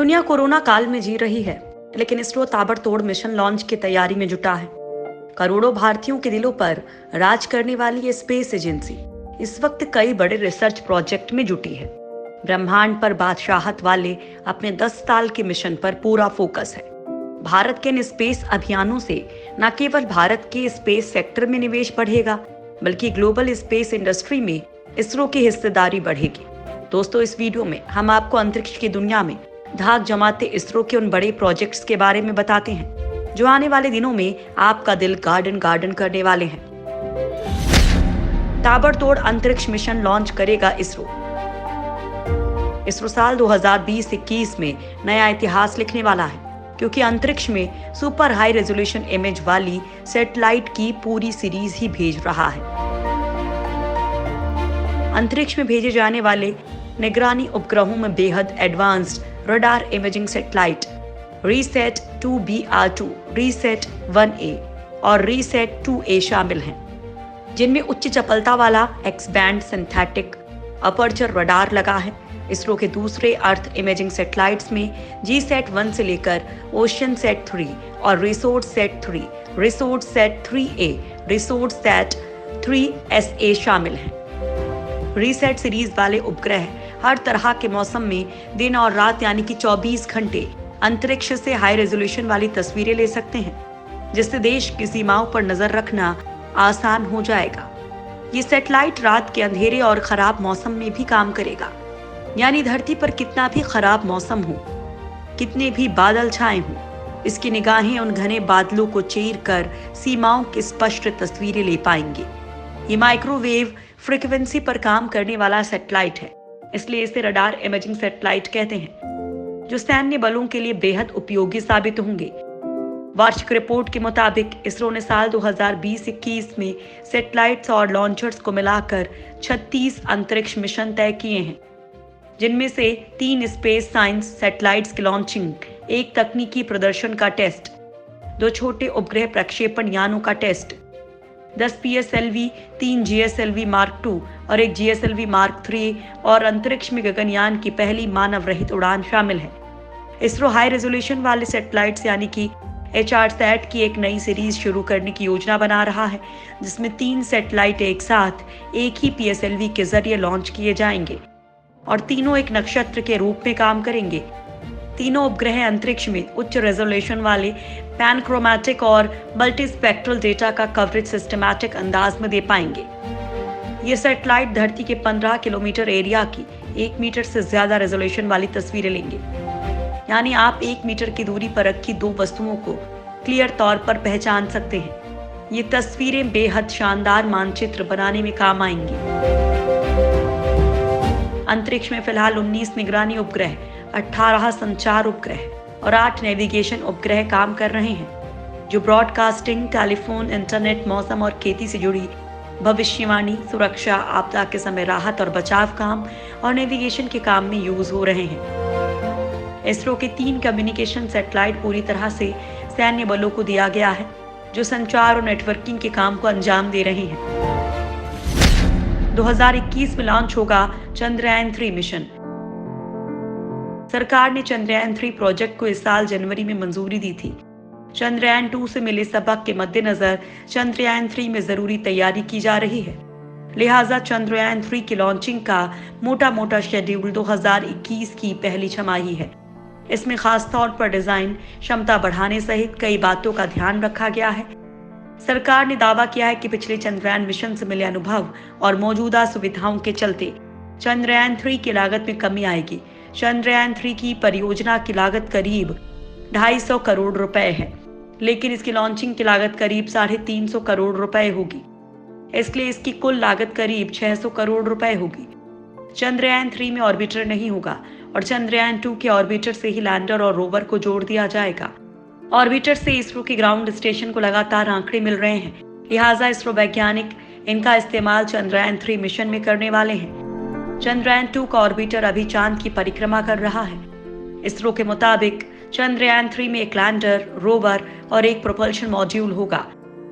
दुनिया कोरोना काल में जी रही है, लेकिन इसरो ताबड़तोड़ मिशन लॉन्च की तैयारी में जुटा है। करोड़ों भारतीयों के दिलों पर राज करने वाली ये स्पेस एजेंसी इस वक्त कई बड़े रिसर्च प्रोजेक्ट में जुटी है। ब्रह्मांड पर बादशाहत वाले अपने 10 साल के मिशन पर पूरा फोकस है। भारत के इन स्पेस अभियानों से न केवल भारत के स्पेस सेक्टर में निवेश बढ़ेगा, बल्कि ग्लोबल स्पेस इंडस्ट्री में इसरो की हिस्सेदारी बढ़ेगी। दोस्तों, इस वीडियो में हम आपको अंतरिक्ष की दुनिया में धाक जमाते इसरो के उन बड़े प्रोजेक्ट्स के बारे में बताते हैं जो आने वाले दिनों में आपका दिल गार्डन गार्डन करने वाले हैं। ताबड़तोड़ अंतरिक्ष मिशन लॉन्च करेगा इसरो। इसरो साल 2020-21 में नया इतिहास लिखने वाला है, क्योंकि अंतरिक्ष में सुपर हाई रेजोल्यूशन इमेज वाली सैटेलाइट की पूरी सीरीज ही भेज रहा है। अंतरिक्ष में भेजे जाने वाले निगरानी उपग्रहों में बेहद advanced radar imaging satellite reset 2BR2, reset 1A और रीसेट 2A शामिल हैं, जिनमें उच्च चपलता वाला x band synthetic aperture radar लगा है। इसरो के दूसरे अर्थ इमेजिंग सैटेलाइट्स में GSAT-1 से लेकर ओशन सेट 3 और resort set 3, resort set 3A, resort set 3SA शामिल हैं। रीसेट सीरीज वाले उपग्रह हर तरह के मौसम में दिन और रात यानी कि 24 घंटे अंतरिक्ष से हाई रेजोल्यूशन वाली तस्वीरें ले सकते हैं, जिससे देश की सीमाओं पर नजर रखना आसान हो जाएगा। ये सैटेलाइट रात के अंधेरे और खराब मौसम में भी काम करेगा, यानी धरती पर कितना भी खराब मौसम हो, कितने भी बादल छाए हों, इसकी निगाहें उन घने बादलों को चीर कर सीमाओं की स्पष्ट तस्वीरें ले पाएंगे। ये माइक्रोवेव फ्रीक्वेंसी पर काम करने वाला सैटेलाइट है, इसलिए इसे रडार इमेजिंग सैटेलाइट कहते हैं, जो सैन्य बलों के लिए बेहद उपयोगी साबित होंगे। वार्षिक रिपोर्ट के मुताबिक इसरो ने साल 2020-21 में सैटेलाइट्स और लॉन्चर्स को मिलाकर 36 अंतरिक्ष मिशन तय किए हैं, जिनमें से 3 स्पेस साइंस सैटेलाइट्स की लॉन्चिंग, 1 तकनीकी प्रदर्शन का टेस्ट, 2 छोटे उपग्रह प्रक्षेपण यानों का test, 10 PSLV, 3 GSLV Mark II और 1 GSLV Mark III और अंतरिक्ष में गगनयान की पहली मानव रहित उड़ान शामिल है। इसरो हाई रेजोल्यूशन वाले सैटेलाइट्स यानी कि HRSAT की एक नई सीरीज शुरू करने की योजना बना रहा है, जिसमें 3 सैटेलाइट एक साथ एक ही PSLV के जरिए लॉन्च किए जाएंगे और तीनों एक नक्षत्र के रूप में काम करेंगे। तीनों उपग्रह अंतरिक्ष में उच्च रेजोल्यूशन वाले पैनक्रोमैटिक और मल्टीस्पेक्ट्रल डेटा का कवरेज सिस्टमैटिक अंदाज में दे पाएंगे। ये सैटेलाइट धरती के 15 किलोमीटर एरिया की 1 मीटर से ज्यादा रेजोल्यूशन वाली तस्वीरें लेंगे, यानी आप 1 मीटर की दूरी पर रखी 2 वस्तुओं को क्लियर तौर पर पहचान सकते हैं। ये तस्वीरें बेहद शानदार मानचित्र बनाने में काम आएंगी। अंतरिक्ष में फिलहाल 19 निगरानी उपग्रह, 18 संचार उपग्रह और 8 नेविगेशन उपग्रह काम कर रहे हैं, जो ब्रॉडकास्टिंग, टेलीफोन, इंटरनेट, मौसम और खेती से जुड़ी भविष्यवाणी, सुरक्षा, आपदा के समय राहत और बचाव काम और नेविगेशन के काम में यूज हो रहे हैं। इसरो के 3 कम्युनिकेशन सैटेलाइट पूरी तरह से सैन्य बलों को दिया गया है, जो संचार और नेटवर्किंग के काम को अंजाम दे रहे हैं। 2021 में लॉन्च होगा चंद्रयान-3 मिशन। सरकार ने चंद्रयान-3 प्रोजेक्ट को इस साल जनवरी में मंजूरी दी थी। चंद्रयान-2 से मिले सबक के मद्देनजर चंद्रयान-3 में जरूरी तैयारी की जा रही है, लिहाजा चंद्रयान-3 की लॉन्चिंग का मोटा शेड्यूल 2021 की पहली छमाही है। इसमें खास तौर पर डिजाइन क्षमता बढ़ाने सहित कई बातों का ध्यान रखा गया है। सरकार ने दावा किया है कि पिछले चंद्रयान मिशन से मिले अनुभव और मौजूदा सुविधाओं के चलते चंद्रयान-3 की लागत में कमी आएगी। चंद्रयान-3 की परियोजना की लागत करीब 250 करोड़ रुपए है, लेकिन इसकी लॉन्चिंग की लागत करीब 350 करोड़ रुपए होगी, इसलिए इसकी कुल लागत करीब 600 करोड़ रुपए होगी। चंद्रयान-3 में ऑर्बिटर नहीं होगा और चंद्रयान-2 के ऑर्बिटर से ही लैंडर और रोवर को जोड़ दिया जाएगा। ऑर्बिटर से इसरो के ग्राउंड स्टेशन को लगातार आंकड़े मिल रहे हैं, लिहाजा इसरो वैज्ञानिक इनका इस्तेमाल चंद्रयान-3 मिशन में करने वाले हैं। चंद्रयान-2 का ऑर्बिटर अभी चांद की परिक्रमा कर रहा है। इसरो के मुताबिक चंद्रयान-3 में एक लैंडर, रोवर और एक प्रोपल्शन मॉड्यूल होगा।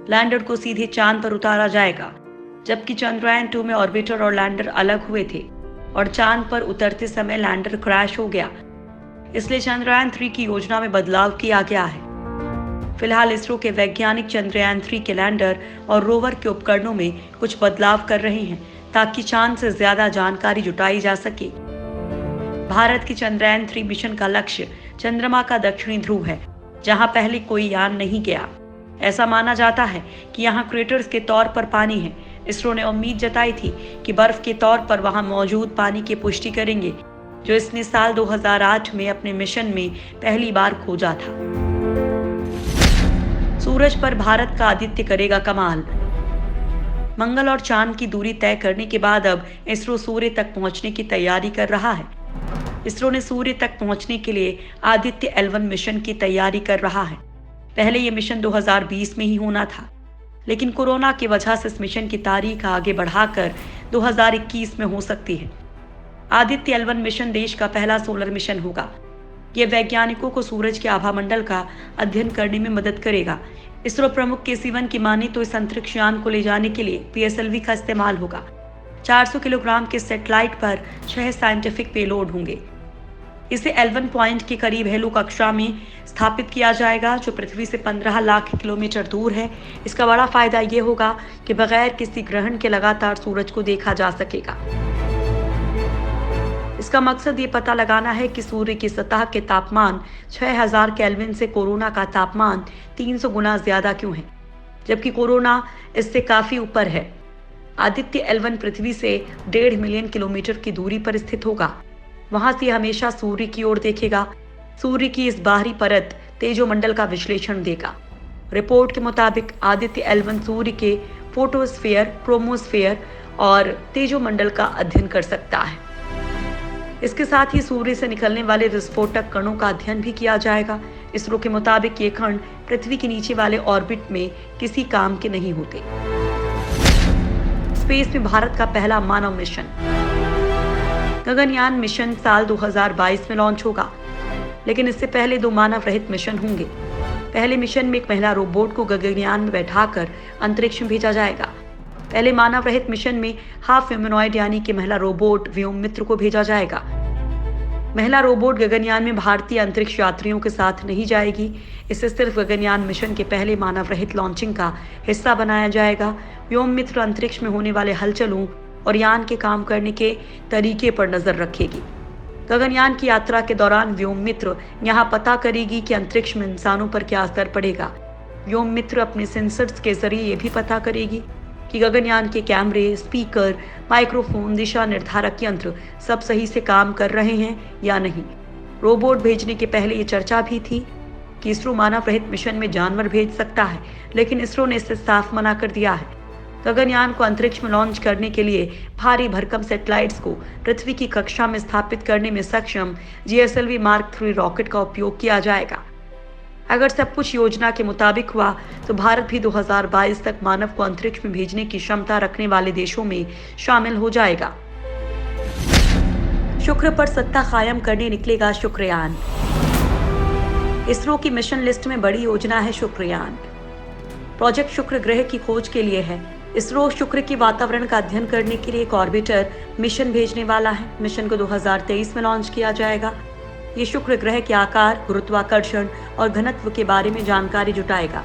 लैंडर को सीधे चांद पर उतारा जाएगा, जबकि चंद्रयान-2 में ऑर्बिटर और लैंडर अलग हुए थे और चांद पर उतरते समय लैंडर क्रैश हो गया। इसलिए चंद्रयान 3 की योजना में बदलाव किया गया है। फिलहाल इसरो के वैज्ञानिक चंद्रयान 3 के लैंडर और रोवर के उपकरणों में कुछ बदलाव कर रहे हैं ताकि चांद से ज्यादा जानकारी जुटाई जा सके। भारत की चंद्रयान 3 मिशन का लक्ष्य चंद्रमा का दक्षिणी ध्रुव है, जहां पहले कोई यान नहीं गया। ऐसा माना जाता है कि यहाँ क्रेटर्स के तौर पर पानी है। इसरो ने उम्मीद जताई थी कि बर्फ के तौर पर वहां मौजूद पानी की पुष्टि करेंगे, जो इसने साल 2008 में अपने मिशन में पहली बार खोजा था। सूरज पर भारत का आदित्य करेगा कमाल। मंगल और चांद की दूरी तय करने के बाद अब इसरो सूर्य तक पहुंचने की तैयारी कर रहा है। इसरो ने सूर्य तक पहुंचने के लिए आदित्य L1 मिशन की तैयारी कर रहा है। पहले यह मिशन 2020 में ही होना था, लेकिन कोरोना की वजह से इस मिशन की तारीख आगे बढ़ाकर 2021 में हो सकती है। आदित्य L1 मिशन देश का पहला सोलर मिशन होगा। यह वैज्ञानिकों को सूरज के आभामंडल का अध्ययन करने में मदद करेगा। इसरो प्रमुख के सिवन की माने तो इस अंतरिक्ष यान को ले जाने के लिए PSLV का इस्तेमाल होगा। 400 किलोग्राम के सैटेलाइट पर 6 साइंटिफिक पेलोड होंगे। इसे L1 पॉइंट के करीब हेलो कक्षा में स्थापित किया जाएगा, जो पृथ्वी से 15 लाख किलोमीटर दूर है। इसका बड़ा फायदा ये होगा कि बगैर किसी ग्रहण के लगातार सूरज को देखा जा सकेगा। इसका मकसद ये पता लगाना है कि सूर्य की सतह के तापमान 6000 केल्विन से कोरोना का तापमान 300 गुना ज्यादा क्यों है, जबकि कोरोना इससे काफी ऊपर है। आदित्य L1 पृथ्वी से 1.5 मिलियन किलोमीटर की दूरी पर स्थित होगा। वहां से हमेशा सूर्य की ओर देखेगा। सूर्य की इस बाहरी परत तेजोमंडल का विश्लेषण देगा। रिपोर्ट के मुताबिक आदित्य L1 सूर्य के फोटोस्फीयर, क्रोमोस्फीयर और तेजोमंडल का अध्ययन कर सकता है। इसके साथ ही सूर्य से निकलने वाले विस्फोटक कणों का अध्ययन भी किया जाएगा। इसरो के मुताबिक ये कण पृथ्वी के नीचे वाले ऑर्बिट में किसी काम के नहीं होते। स्पेस में भारत का पहला मानव मिशन। गगनयान मिशन साल 2022 में लॉन्च होगा, लेकिन इससे पहले 2 मानव रहित मिशन होंगे। पहले मिशन में एक महिला रोबोट को गगनयान में बैठाकर अंतरिक्ष में भेजा जाएगा। पहले मानव रहित मिशन में हाफ ह्यूमनॉइड यानी कि महिला रोबोट व्योममित्र को भेजा जाएगा। महिला रोबोट गगनयान में भारतीय अंतरिक्ष यात्रियों के साथ नहीं जाएगी। इसे सिर्फ गगनयान मिशन के पहले मानव रहित लॉन्चिंग का हिस्सा बनाया जाएगा। व्योममित्र अंतरिक्ष में होने वाले हलचलों और यान के काम करने के तरीके पर नजर रखेगी। गगनयान की यात्रा के दौरान व्योममित्र यहाँ पता करेगी कि अंतरिक्ष में इंसानों पर क्या असर पड़ेगा। व्योममित्र अपने सेंसर्स के जरिए ये भी पता करेगी कि गगनयान के कैमरे, स्पीकर, माइक्रोफोन, दिशा निर्धारक यंत्र सब सही से काम कर रहे हैं या नहीं। रोबोट भेजने के पहले ये चर्चा भी थी कि इसरो मानव रहित मिशन में जानवर भेज सकता है, लेकिन इसरो ने इससे साफ मना कर दिया है। गगनयान को अंतरिक्ष में लॉन्च करने के लिए भारी भरकम सैटेलाइट्स को पृथ्वी की कक्षा में स्थापित करने में सक्षम GSLV Mark 3 रॉकेट का उपयोग किया जाएगा। अगर सब कुछ योजना के मुताबिक हुआ तो भारत भी 2022 तक मानव को अंतरिक्ष में भेजने की क्षमता रखने वाले देशों में शामिल हो जाएगा। शुक्र पर सत्ता कायम करने निकलेगा शुक्रयान। इसरो की मिशन लिस्ट में बड़ी योजना है शुक्रयान। प्रोजेक्ट शुक्र ग्रह की खोज के लिए है। इसरो शुक्र के वातावरण का अध्ययन करने के लिए एक ऑर्बिटर मिशन भेजने वाला है। मिशन को 2023 में लॉन्च किया जाएगा। ये शुक्र ग्रह के आकार, गुरुत्वाकर्षण और घनत्व के बारे में जानकारी जुटाएगा।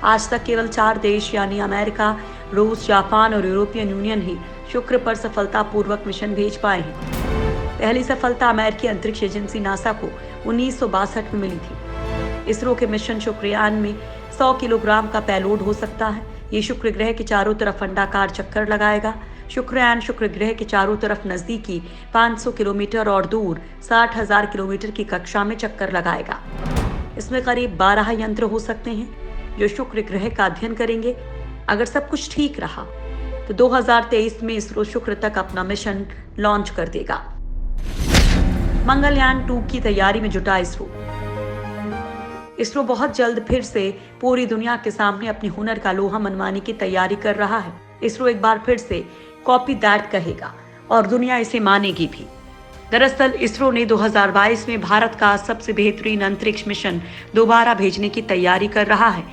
आज तक केवल 4 देश यानी अमेरिका, रूस, जापान और यूरोपियन यूनियन ही शुक्र पर सफलतापूर्वक मिशन भेज पाए हैं। पहली सफलता अमेरिकी अंतरिक्ष एजेंसी नासा को 1962 में मिली थी। इसरो के मिशन शुक्रयान में 100 किलोग्राम का पेलोड हो सकता है। ये शुक्र ग्रह के चारों तरफ अंडाकार चक्कर लगाएगा। शुक्रयान शुक्र ग्रह के चारों तरफ नजदीकी 500 किलोमीटर और दूर 60,000 किलोमीटर की कक्षा में चक्कर लगाएगा। इसमें करीब 12 यंत्र हो सकते हैं जो शुक्र ग्रह का अध्ययन करेंगे। अगर सब कुछ ठीक रहा तो 2023 में इसरो शुक्र तक अपना मिशन लॉन्च कर देगा। मंगलयान 2 की तैयारी में जुटा इसरो। इसरो बहुत जल्द फिर से पूरी दुनिया के सामने अपने हुनर का लोहा मनवाने की तैयारी कर रहा है। इसरो एक बार फिर से कॉपी दैट कहेगा और दुनिया इसे मानेगी भी। दरअसल इसरो ने 2022 में भारत का सबसे बेहतरीन अंतरिक्ष मिशन दोबारा भेजने की तैयारी कर रहा है।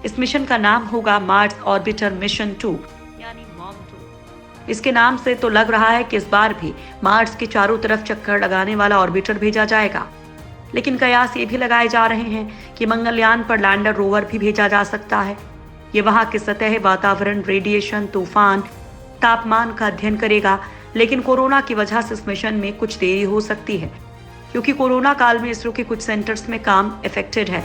इस मिशन का नाम होगा मार्स ऑर्बिटर मिशन 2 यानी MOM-2। इसके नाम से तो लग रहा है कि इस बार भी मार्स के चारों तरफ चक्कर लगाने वाला ऑर्बिटर भेजा जाएगा। लेकिन कयास ये भी लगाए जा रहे हैं कि मंगलयान पर लैंडर रोवर भी भेजा जा सकता है। ये वहां की सतह, वातावरण, रेडिएशन, तूफान, तापमान का अध्ययन करेगा। लेकिन कोरोना की वजह से इस मिशन में कुछ देरी हो सकती है, क्योंकि कोरोना काल में इसरो के कुछ सेंटर्स में काम अफेक्टेड है।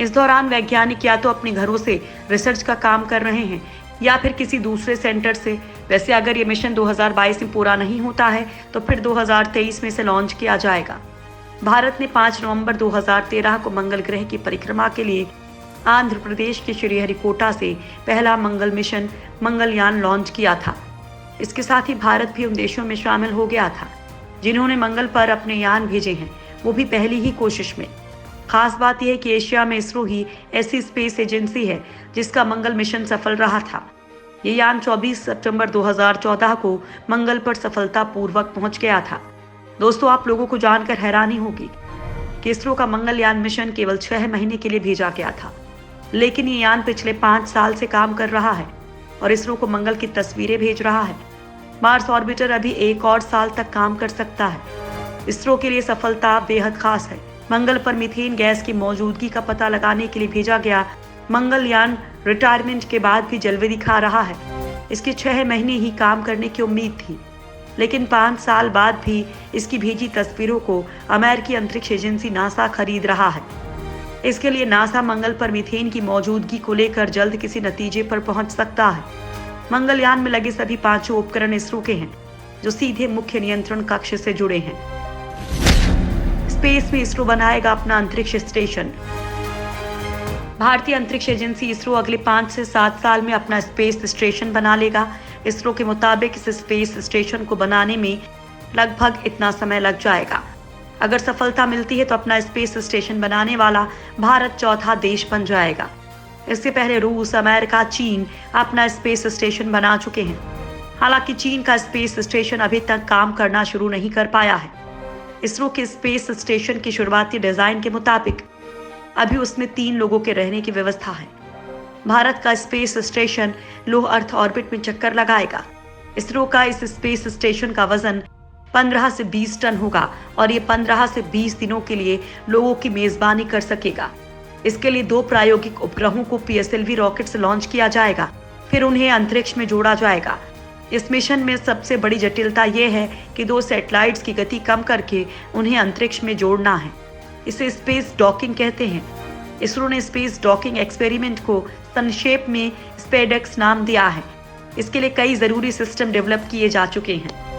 इस दौरान वैज्ञानिक या तो अपने घरों से रिसर्च का काम कर रहे हैं या फिर किसी दूसरे सेंटर से। वैसे अगर ये मिशन 2022 में पूरा नहीं होता है तो फिर 2023 में इसे लॉन्च किया जाएगा। भारत ने 5 नवंबर 2013 को मंगल ग्रह की परिक्रमा के लिए आंध्र प्रदेश के श्रीहरिकोटा से पहला मंगल मिशन मंगलयान लॉन्च किया था। इसके साथ ही भारत भी उन देशों में शामिल हो गया था जिन्होंने मंगल पर अपने यान भेजे हैं, वो भी पहली ही कोशिश में। खास बात यह है कि एशिया में इसरो ही ऐसी स्पेस एजेंसी है जिसका मंगल मिशन सफल रहा था। ये यान 24 सितंबर 2014 को मंगल पर सफलतापूर्वक पहुंच गया था। दोस्तों, आप लोगों को जानकर हैरानी होगी कि इसरो का मंगलयान मिशन केवल 6 महीने के लिए भेजा गया था, लेकिन ये यान पिछले 5 साल से काम कर रहा है और इसरो को मंगल की तस्वीरें भेज रहा है। मार्स ऑर्बिटर अभी 1 और साल तक काम कर सकता है। इसरो के लिए सफलता बेहद खास है। मंगल पर मीथेन गैस की मौजूदगी का पता लगाने के लिए भेजा गया मंगलयान रिटायरमेंट के बाद भी जलवे दिखा रहा है। इसके 6 महीने ही काम करने की उम्मीद थी, लेकिन 5 साल बाद भी इसकी भेजी तस्वीरों को अमेरिकी अंतरिक्ष एजेंसी नासा खरीद रहा है। इसके लिए नासा मंगल पर मीथेन की मौजूदगी को लेकर जल्द किसी नतीजे पर पहुंच सकता है। मंगलयान में लगे सभी 5 उपकरण इसरो के हैं, जो सीधे मुख्य नियंत्रण कक्ष से जुड़े हैं। स्पेस में इसरो बनाएगा अपना अंतरिक्ष स्टेशन। भारतीय अंतरिक्ष एजेंसी इसरो अगले 5 से 7 साल में अपना स्पेस स्टेशन बना लेगा। इसरो के मुताबिक इस स्पेस स्टेशन को बनाने में लगभग इतना समय लग जाएगा। अगर सफलता मिलती है तो अपना स्पेस स्टेशन बनाने वाला भारत चौथा देश बन जाएगा। इससे पहले रूस, अमेरिका, चीन अपना स्पेस स्टेशन बना चुके हैं। हालांकि चीन का स्पेस स्टेशन अभी तक काम करना शुरू नहीं कर पाया है। इसरो के स्पेस स्टेशन की शुरुआती डिजाइन के मुताबिक अभी उसमें 3 लोगों के रहने की व्यवस्था है। भारत का स्पेस स्टेशन लो अर्थ ऑर्बिट में चक्कर लगाएगा। इसरो का इस स्पेस स्टेशन का वजन 15 से 20 टन होगा और ये 15 से 20 दिनों के लिए लोगों की मेजबानी कर सकेगा। इसके लिए 2 प्रायोगिक उपग्रहों को PSLV रॉकेट से लॉन्च किया जाएगा, फिर उन्हें अंतरिक्ष में जोड़ा जाएगा। इस मिशन में सबसे बड़ी जटिलता यह है कि 2 सैटेलाइट्स की गति कम करके उन्हें अंतरिक्ष में जोड़ना है। इसे स्पेस डॉकिंग कहते हैं। इसरो ने स्पेस डॉकिंग एक्सपेरिमेंट को संक्षेप में स्पेडेक्स नाम दिया है। इसके लिए कई जरूरी सिस्टम डेवलप किए जा चुके हैं।